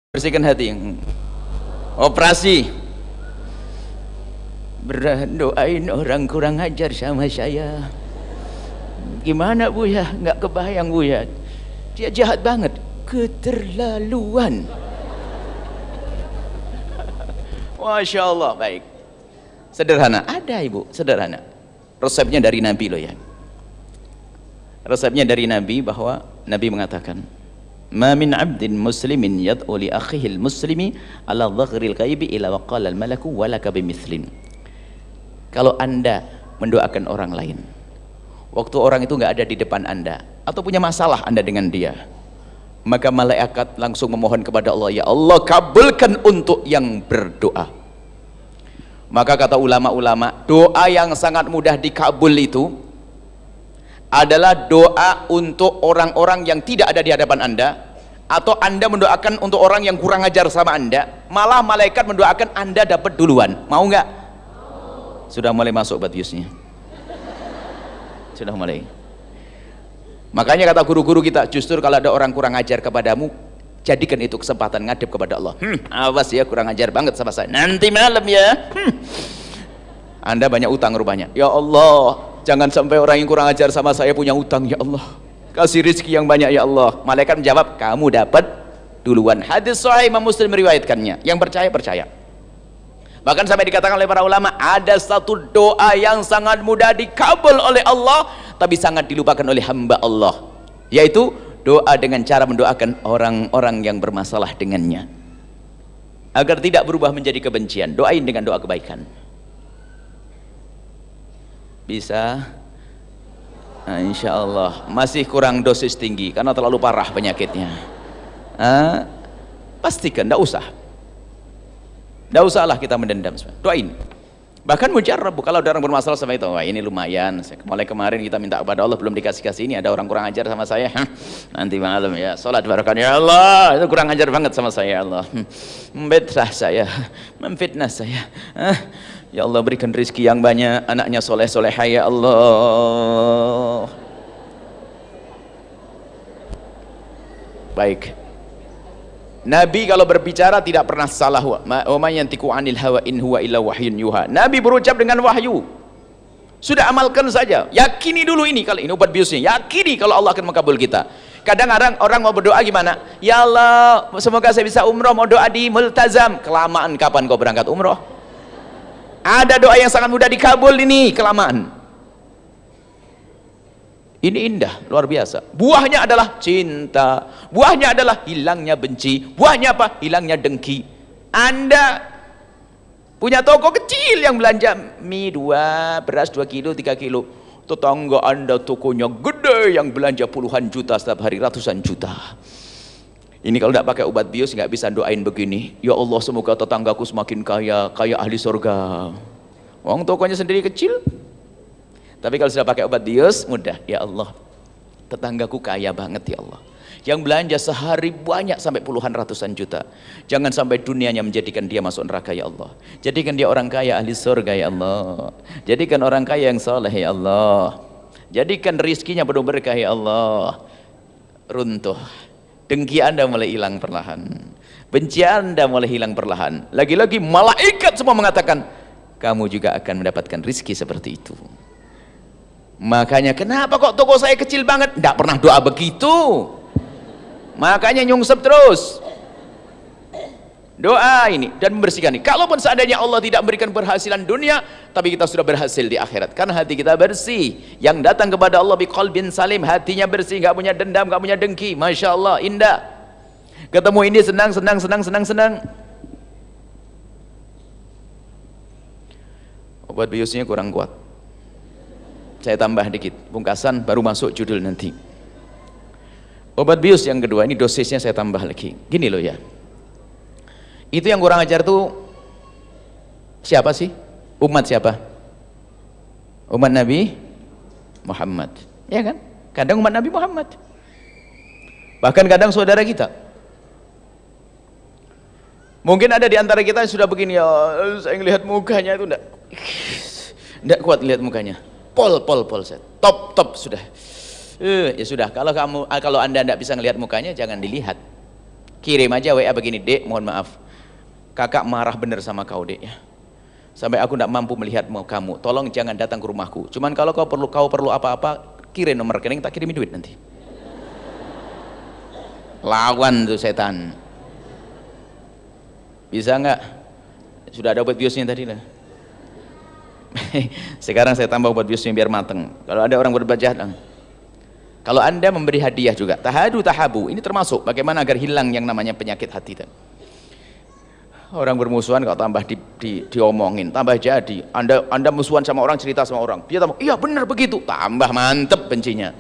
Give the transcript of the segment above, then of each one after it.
Bersihkan hati. Operasi. Doain orang kurang ajar sama saya. Gimana Bu ya? Nggak kebayang Bu ya. Dia jahat banget. Keterlaluan. Masya Allah. Baik. Sederhana. Ada Ibu. Sederhana. Resepnya dari Nabi loh ya. Resepnya dari Nabi bahwa Nabi mengatakan, ma min abdin muslimin yad'u li akhihil muslimi ala dhaghril ghaibi ila waqala al malaku walaka bimithlin. Kalau Anda mendoakan orang lain waktu orang itu nggak ada di depan Anda atau punya masalah Anda dengan dia, maka malaikat langsung memohon kepada Allah, ya Allah kabulkan untuk yang berdoa. Maka kata ulama-ulama, doa yang sangat mudah dikabul itu adalah doa untuk orang-orang yang tidak ada di hadapan Anda, atau Anda mendoakan untuk orang yang kurang ajar sama Anda, malah malaikat mendoakan Anda dapat duluan. Mau nggak? Sudah mulai masuk batiusnya. Sudah mulai. Makanya kata guru-guru kita, justru kalau ada orang kurang ajar kepadamu, jadikan itu kesempatan ngadep kepada Allah. Awas ya, kurang ajar banget sama saya. Nanti malam ya. Anda banyak utang rupanya. Ya Allah, jangan sampai orang yang kurang ajar sama saya punya utang ya Allah. Kasih rezeki yang banyak ya Allah. Malaikat menjawab, kamu dapat duluan. Hadis sahih Imam Muslim meriwayatkannya. Yang percaya percaya. Bahkan sampai dikatakan oleh para ulama, ada satu doa yang sangat mudah dikabul oleh Allah, tapi sangat dilupakan oleh hamba Allah, yaitu doa dengan cara mendoakan orang-orang yang bermasalah dengannya agar tidak berubah menjadi kebencian. Doain dengan doa kebaikan. Bisa? Nah, insya Allah masih kurang dosis tinggi karena terlalu parah penyakitnya. Pastikan, tidak usahlah kita mendendam. Doain. Bahkan mujarab, kalau ada orang bermasalah sama itu, wah ini lumayan, mulai kemarin kita minta kepada Allah belum dikasih-kasih, ini ada orang kurang ajar sama saya, nanti malam ya sholat barakah, ya Allah itu kurang ajar banget sama saya, ya Allah memfitnah saya, ya Allah berikan rezeki yang banyak, anaknya soleh-solehah ya Allah. Baik, Nabi kalau berbicara tidak pernah salah. Wa may yantiqu 'anil hawa in huwa illa wahyun yuha. Nabi berucap dengan wahyu. Sudah amalkan saja. Yakini dulu ini, kalau ini obat biusnya. Yakini kalau Allah akan mengabul kita. Kadang orang mau berdoa gimana? Ya Allah, semoga saya bisa umroh, mau doa di multazam. Kelamaan kapan kau berangkat umroh? Ada doa yang sangat mudah dikabul ini, kelamaan. Ini indah, luar biasa. Buahnya adalah cinta, buahnya adalah hilangnya benci, buahnya apa? Hilangnya dengki. Anda punya toko kecil yang belanja mie 2, beras 2 kilo, 3 kilo. Tetangga Anda tokonya gede yang belanja puluhan juta setiap hari, ratusan juta. Ini kalau tidak pakai obat bius nggak bisa doain begini, ya Allah semoga tetanggaku semakin kaya, kaya ahli surga. Wong tokonya sendiri kecil. Tapi kalau sudah pakai obat bius, mudah. Ya Allah, tetanggaku kaya banget ya Allah, yang belanja sehari banyak sampai puluhan ratusan juta. Jangan sampai dunianya menjadikan dia masuk neraka ya Allah. Jadikan dia orang kaya ahli surga ya Allah. Jadikan orang kaya yang soleh ya Allah. Jadikan rizkinya penuh berkah ya Allah. Runtuh. Dengki Anda mulai hilang perlahan. Benci Anda mulai hilang perlahan. Lagi-lagi malaikat semua mengatakan, kamu juga akan mendapatkan rizki seperti itu. Makanya kenapa kok toko saya kecil banget? Tidak pernah doa begitu. Makanya nyungsep terus. Doa ini dan membersihkan ini. Kalaupun seandainya Allah tidak memberikan berhasilan dunia, tapi kita sudah berhasil di akhirat. Karena hati kita bersih. Yang datang kepada Allah biqalbin salim, hatinya bersih, nggak punya dendam, nggak punya dengki. Masya Allah, indah. Ketemu ini senang. Obat biusnya kurang kuat. Saya tambah dikit, pungkasan baru masuk judul nanti. Obat bius yang kedua, ini dosisnya saya tambah lagi. Gini loh ya, itu yang kurang ajar tuh siapa sih? Umat siapa? Umat Nabi Muhammad, ya kan? Kadang umat Nabi Muhammad, bahkan kadang saudara kita. Mungkin ada di antara kita yang sudah begini, ya saya ngelihat mukanya itu enggak kuat lihat mukanya. Pol set. Top sudah. Ya sudah, kalau Anda tidak bisa ngelihat mukanya, jangan dilihat. kirim aja WA begini, Dek mohon maaf kakak marah bener sama kau Dek ya, sampai aku tidak mampu melihat kamu, tolong jangan datang ke rumahku, cuman kalau kau perlu apa-apa kirim nomor rekening, tak kirimi duit nanti. Lawan tuh setan. Bisa nggak? Sudah ada obat biusnya tadi lah. Sekarang saya tambah obat biusnya biar mateng. Kalau ada orang berbuat jahat, kalau anda memberi hadiah juga, tahadu tahabu, ini termasuk bagaimana agar hilang yang namanya penyakit hati. Orang bermusuhan kalau tambah diomongin, tambah jadi. Anda musuhan sama orang, cerita sama orang, dia tambah, iya benar begitu, tambah mantep bencinya.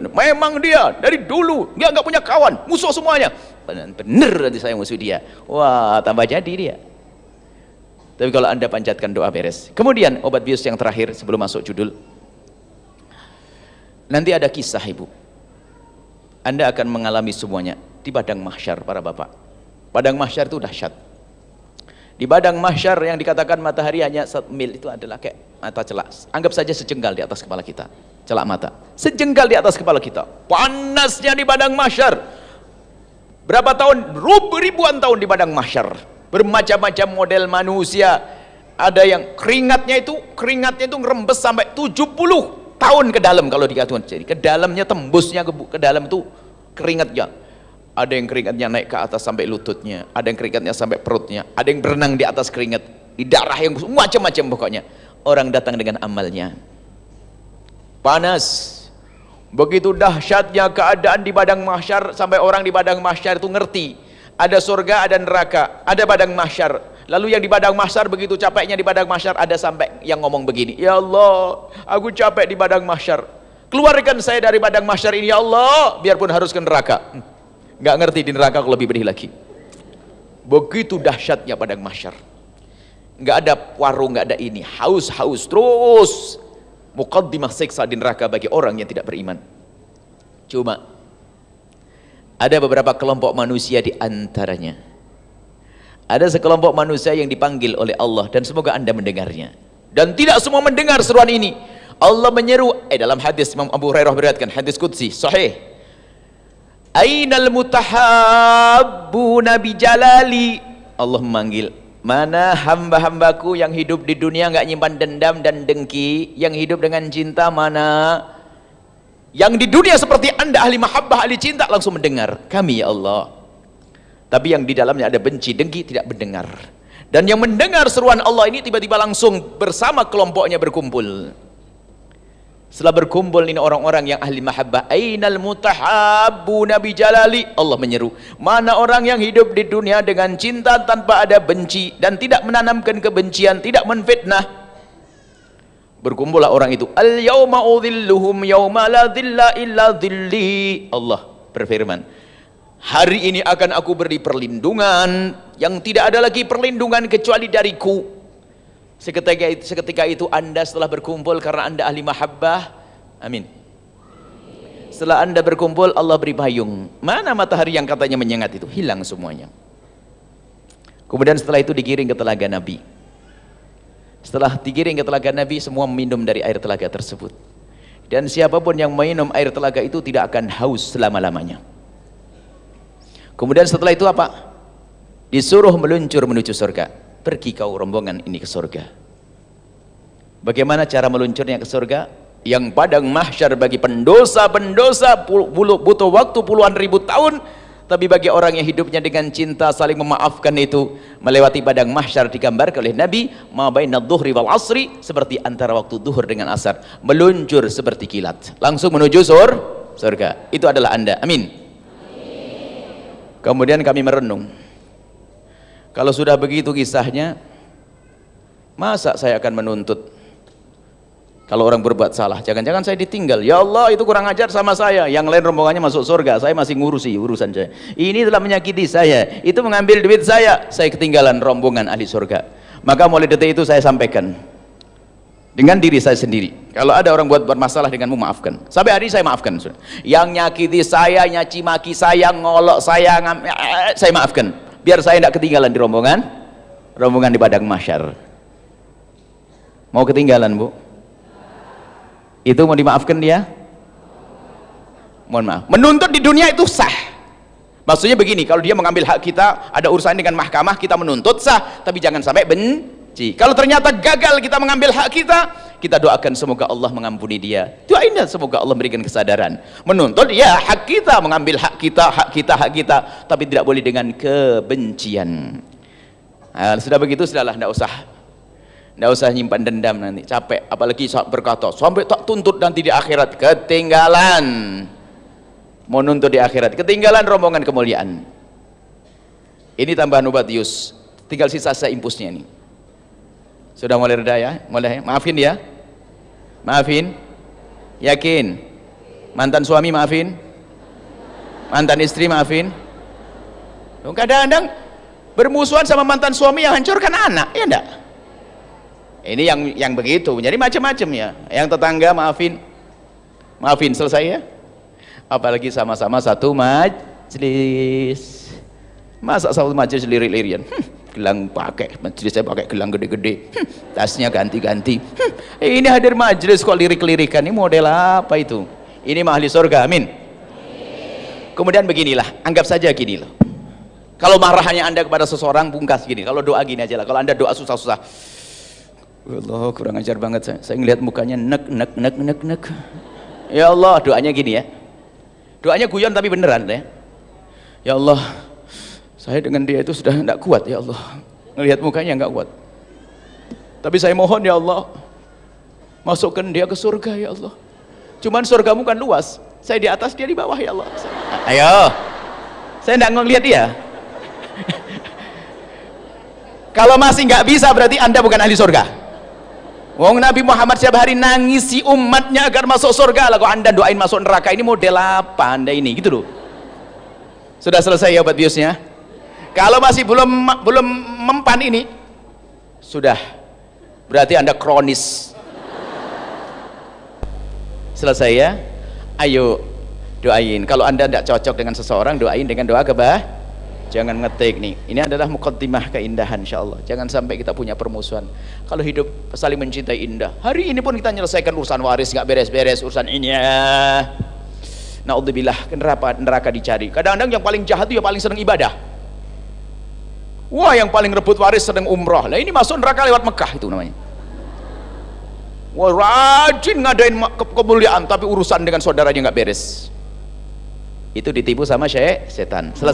Memang dia dari dulu dia nggak punya kawan, musuh semuanya. Bener nanti saya musuh dia. Wah, tambah jadi dia. Tapi kalau anda panjatkan doa beres. Kemudian obat bius yang terakhir sebelum masuk judul. Nanti ada kisah ibu. Anda akan mengalami semuanya di padang mahsyar para bapak. Padang mahsyar itu dahsyat. Di padang mahsyar yang dikatakan matahari hanya 1 mil itu adalah kayak mata celak. Anggap saja sejengkal di atas kepala kita. Celak mata. Sejengkal di atas kepala kita. Panasnya di padang mahsyar. Berapa tahun? Ribuan tahun di padang mahsyar. Bermacam-macam model manusia. Ada yang keringatnya itu ngerembes sampai 70 tahun ke dalam kalau dikatakan. Jadi ke dalamnya, tembusnya ke dalam itu keringatnya. Ada yang keringatnya naik ke atas sampai lututnya, ada yang keringatnya sampai perutnya, ada yang berenang di atas keringat, di darah yang macam-macam pokoknya. Orang datang dengan amalnya. Panas. Begitu dahsyatnya keadaan di padang mahsyar sampai orang di padang mahsyar itu ngerti. Ada surga, ada neraka, ada padang mahsyar. Lalu yang di padang mahsyar begitu capeknya di padang mahsyar, ada sampai yang ngomong begini, ya Allah, aku capek di padang mahsyar. Keluarkan saya dari padang mahsyar ini ya Allah, biarpun harus ke neraka. Nggak ngerti di neraka aku lebih pedih lagi. Begitu dahsyatnya padang mahsyar. Nggak ada warung, nggak ada ini, haus terus. Muqaddimah siksa di neraka bagi orang yang tidak beriman. Cuma ada beberapa kelompok manusia di antaranya. Ada sekelompok manusia yang dipanggil oleh Allah dan semoga anda mendengarnya. Dan tidak semua mendengar seruan ini. Allah menyeru dalam hadis Imam Abu Hurairah beriwayatkan, hadis qudsi sahih. Ainal mutahabbuna bi jalali. Allah memanggil, mana hamba-hambaku yang hidup di dunia nggak nyimpan dendam dan dengki, yang hidup dengan cinta mana? Yang di dunia seperti anda ahli mahabbah, ahli cinta, langsung mendengar kami ya Allah. Tapi yang di dalamnya ada benci, dengki, tidak mendengar. Dan yang mendengar seruan Allah ini tiba-tiba langsung bersama kelompoknya berkumpul. Setelah berkumpul ini orang-orang yang ahli mahabbah, ainal mutahabbuna bi jalali. Allah menyeru, mana orang yang hidup di dunia dengan cinta tanpa ada benci dan tidak menanamkan kebencian, tidak menfitnah. Berkumpullah orang itu. Al yauma udhilluhum yauma la dhilla illa dhilli. Allah berfirman, hari ini akan aku beri perlindungan yang tidak ada lagi perlindungan kecuali dariku. Seketika itu anda setelah berkumpul karena anda ahli mahabbah, amin. Setelah anda berkumpul, Allah beri payung. Mana matahari yang katanya menyengat itu? Hilang semuanya. Kemudian setelah itu digiring ke telaga Nabi. Setelah digiring ke telaga Nabi, semua minum dari air telaga tersebut. Dan siapapun yang minum air telaga itu tidak akan haus selama-lamanya. Kemudian setelah itu apa? Disuruh meluncur menuju surga. Pergi kau rombongan ini ke surga. Bagaimana cara meluncurnya ke surga? Yang padang mahsyar bagi pendosa-pendosa butuh waktu puluhan ribu tahun. Tapi bagi orang yang hidupnya dengan cinta, saling memaafkan itu, melewati padang mahsyar digambarkan oleh Nabi, ma bainadh dhuhri wal asri, seperti antara waktu duhur dengan asar, meluncur seperti kilat, langsung menuju surga. Itu adalah anda, amin. Kemudian kami merenung, kalau sudah begitu kisahnya, masa saya akan menuntut kalau orang berbuat salah? Jangan-jangan saya ditinggal, ya Allah itu kurang ajar sama saya, yang lain rombongannya masuk surga, saya masih ngurusi urusan saya, ini telah menyakiti saya, itu mengambil duit saya ketinggalan rombongan ahli surga. Maka mulai detik itu saya sampaikan dengan diri saya sendiri, kalau ada orang buat masalah denganmu, maafkan. Sampai hari ini saya maafkan. Yang nyakiti saya, nyaci maki saya, ngolok saya maafkan, biar saya tidak ketinggalan di rombongan di padang mahsyar. Mau ketinggalan bu? Itu mau dimaafkan dia? Mohon maaf. Menuntut di dunia itu sah, Maksudnya begini, kalau dia mengambil hak kita, ada urusan dengan mahkamah, kita menuntut sah, tapi jangan sampai benci. Kalau ternyata gagal kita mengambil hak kita doakan semoga Allah mengampuni dia. Doain semoga Allah memberikan kesadaran. Menuntut ya hak kita, mengambil hak kita, tapi tidak boleh dengan kebencian. Nah, sudah begitu sudahlah, tidak usah nyimpan dendam nanti, capek. Apalagi berkata sampai tak tuntut nanti di akhirat, ketinggalan. Mau nuntut di akhirat, ketinggalan rombongan kemuliaan. Ini tambahan obat Yus, tinggal sisa impusnya ini. Sudah mulai reda ya? Mulai, maafin ya? Maafin? Yakin? Mantan suami maafin? Mantan istri maafin? Kadang-kadang bermusuhan sama mantan suami yang hancurkan anak, ya enggak? Ini yang begitu, jadi macam-macam ya. Yang tetangga maafin, selesai ya? Apalagi sama-sama satu majlis. Masa satu majlis lirik-lirian? Gelang pakai, majlis saya pakai gelang gede-gede, tasnya ganti-ganti. Ini hadir majlis kok lirik-lirikan, ini model apa itu? Ini ahli surga, amin. Kemudian beginilah, anggap saja gini loh. Kalau marahnya Anda kepada seseorang, bungkas gini. Kalau doa gini aja lah. Kalau Anda doa susah-susah, Allah kurang ajar banget saya ngelihat mukanya nek. Ya Allah, doanya gini ya. Doanya guyon tapi beneran ya. Ya Allah, saya dengan dia itu sudah tidak kuat ya Allah. Ngelihat mukanya nggak kuat. Tapi saya mohon ya Allah, masukkan dia ke surga ya Allah. Cuman surgamu kan luas. Saya di atas, dia di bawah ya Allah. Ayo. Saya tidak ngelihat dia. Kalau masih nggak bisa berarti Anda bukan ahli surga. Wong Nabi Muhammad setiap hari nangisi umatnya agar masuk surga, lah kok Anda doain masuk neraka. Ini model apa Anda ini, gitu loh. Sudah selesai ya obat biusnya? Kalau masih belum mempan ini, sudah berarti Anda kronis. Selesai ya? Ayo doain. Kalau Anda tidak cocok dengan seseorang, doain dengan doa jangan ngetik nih. Ini adalah muqaddimah keindahan insyaallah. Jangan sampai kita punya permusuhan. Kalau hidup saling mencintai indah. Hari ini pun kita menyelesaikan urusan waris nggak beres-beres, urusan ini ya. Naudzubillah, neraka dicari. Kadang-kadang yang paling jahat itu yang paling senang ibadah. Wah, yang paling rebut waris sedang umrah. Lah ini masuk neraka lewat Mekah itu namanya. Wah, rajin ngadain kemuliaan tapi urusan dengan saudaranya nggak beres. Itu ditipu sama setan. Selesai.